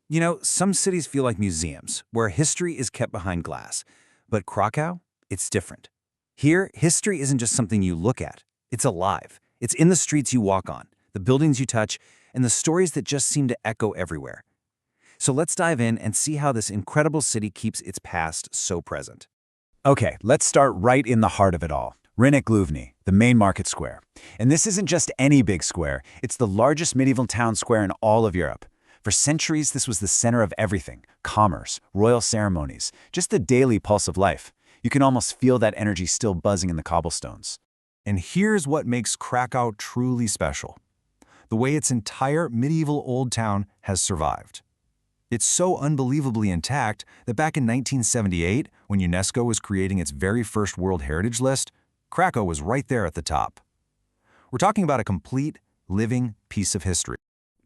You know, some cities feel like museums, where history is kept behind glass. But Krakow, it's different. Here, history isn't just something you look at. It's alive. It's in the streets you walk on, the buildings you touch, and the stories that just seem to echo everywhere. So let's dive in and see how this incredible city keeps its past so present. Okay, let's start right in the heart of it all. Rynek Główny, the main market square. And this isn't just any big square, it's the largest medieval town square in all of Europe. For centuries, this was the center of everything: commerce, royal ceremonies, just the daily pulse of life. You can almost feel that energy still buzzing in the cobblestones. And here's what makes Krakow truly special: the way its entire medieval old town has survived. It's so unbelievably intact that back in 1978, when UNESCO was creating its very first World Heritage List, Krakow was right there at the top. We're talking about a complete, living piece of history.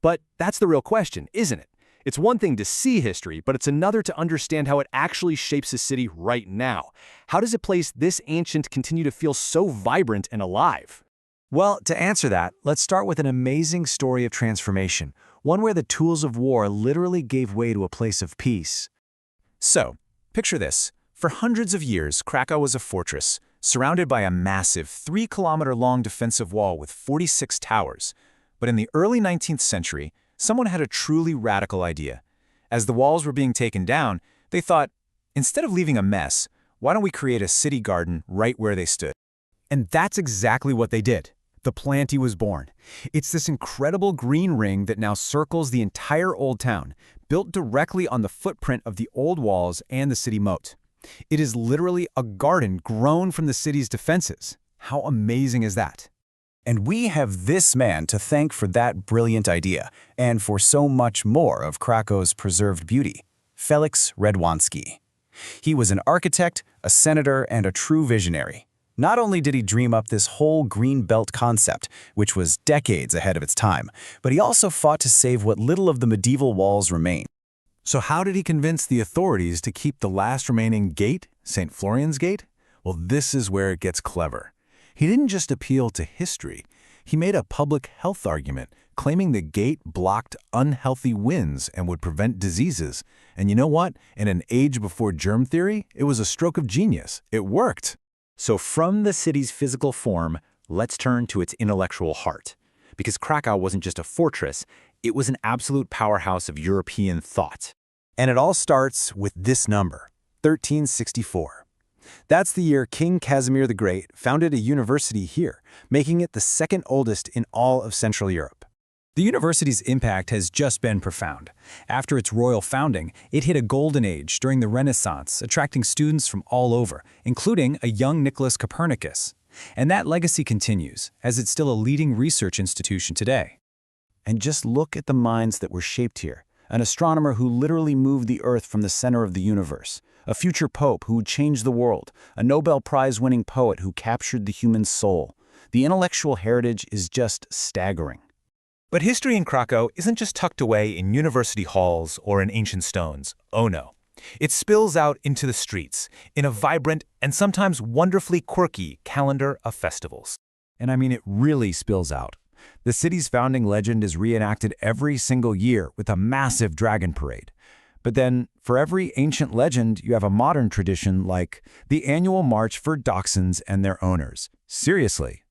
But that's the real question, isn't it? It's one thing to see history, but it's another to understand how it actually shapes a city right now. How does a place this ancient continue to feel so vibrant and alive? Well, to answer that, let's start with an amazing story of transformation, one where the tools of war literally gave way to a place of peace. So, picture this. For hundreds of years, Krakow was a fortress, surrounded by a massive 3-kilometer-long defensive wall with 46 towers. But in the early 19th century, someone had a truly radical idea. As the walls were being taken down, they thought, instead of leaving a mess, why don't we create a city garden right where they stood? And that's exactly what they did. The Planty was born. It's this incredible green ring that now circles the entire old town, built directly on the footprint of the old walls and the city moat. It is literally a garden grown from the city's defenses. How amazing is that? And we have this man to thank for that brilliant idea, and for so much more of Krakow's preserved beauty: Felix Radwanski. He was an architect, a senator, and a true visionary. Not only did he dream up this whole green belt concept, which was decades ahead of its time, but he also fought to save what little of the medieval walls remained. So how did he convince the authorities to keep the last remaining gate, St. Florian's Gate? Well, this is where it gets clever. He didn't just appeal to history. He made a public health argument, claiming the gate blocked unhealthy winds and would prevent diseases. And you know what? In an age before germ theory, it was a stroke of genius. It worked. So from the city's physical form, let's turn to its intellectual heart. Because Krakow wasn't just a fortress, it was an absolute powerhouse of European thought. And it all starts with this number, 1364. That's the year King Casimir the Great founded a university here, making it the second oldest in all of Central Europe. The university's impact has just been profound. After its royal founding, it hit a golden age during the Renaissance, attracting students from all over, including a young Nicolaus Copernicus. And that legacy continues, as it's still a leading research institution today. And just look at the minds that were shaped here. An astronomer who literally moved the Earth from the center of the universe. A future pope who would change the world. A Nobel Prize-winning poet who captured the human soul. The intellectual heritage is just staggering. But history in Krakow isn't just tucked away in university halls or in ancient stones. Oh no. It spills out into the streets, in a vibrant and sometimes wonderfully quirky calendar of festivals. And I mean, it really spills out. The city's founding legend is reenacted every single year with a massive dragon parade. But then, for every ancient legend, you have a modern tradition like the annual march for dachshunds and their owners. Seriously.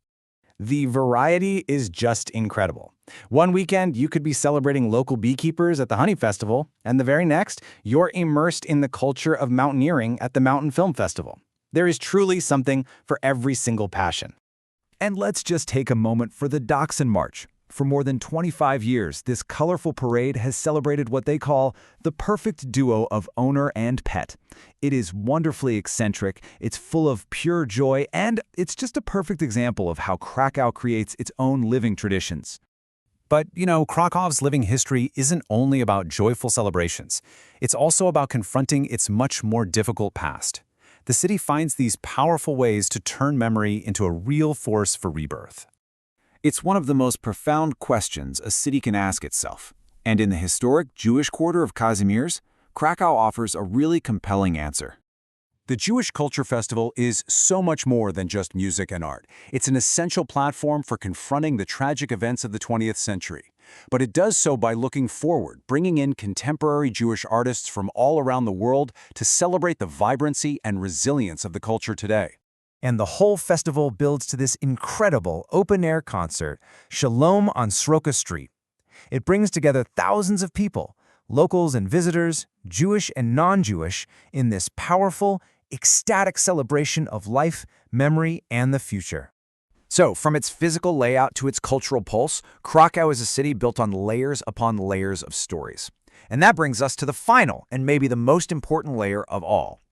The variety is just incredible. One weekend, you could be celebrating local beekeepers at the Honey Festival, and the very next, you're immersed in the culture of mountaineering at the Mountain Film Festival. There is truly something for every single passion. And let's just take a moment for the Dachshund March. For more than 25 years, this colorful parade has celebrated what they call the perfect duo of owner and pet. It is wonderfully eccentric, it's full of pure joy, and it's just a perfect example of how Krakow creates its own living traditions. But, you know, Krakow's living history isn't only about joyful celebrations. It's also about confronting its much more difficult past. The city finds these powerful ways to turn memory into a real force for rebirth. It's one of the most profound questions a city can ask itself. And in the historic Jewish quarter of Kazimierz, Krakow offers a really compelling answer. The Jewish Culture Festival is so much more than just music and art. It's an essential platform for confronting the tragic events of the 20th century. But it does so by looking forward, bringing in contemporary Jewish artists from all around the world to celebrate the vibrancy and resilience of the culture today. And the whole festival builds to this incredible open-air concert, Shalom on Sroka Street. It brings together thousands of people, locals and visitors, Jewish and non-Jewish, in this powerful, ecstatic celebration of life, memory, and the future. So, from its physical layout to its cultural pulse, Krakow is a city built on layers upon layers of stories. And that brings us to the final and maybe the most important layer of all.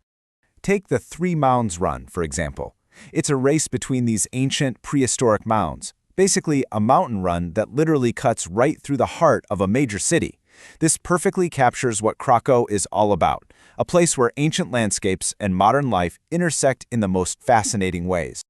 Take the Three Mounds Run, for example. It's a race between these ancient, prehistoric mounds, basically a mountain run that literally cuts right through the heart of a major city. This perfectly captures what Krakow is all about, a place where ancient landscapes and modern life intersect in the most fascinating ways.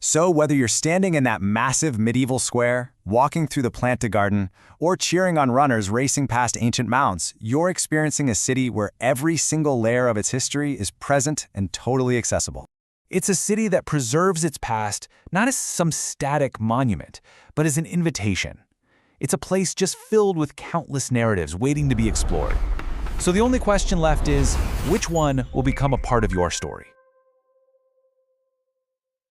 So whether you're standing in that massive medieval square, walking through the Planty Garden, or cheering on runners racing past ancient mounds, you're experiencing a city where every single layer of its history is present and totally accessible. It's a city that preserves its past not as some static monument, but as an invitation. It's a place just filled with countless narratives waiting to be explored. So the only question left is, which one will become a part of your story?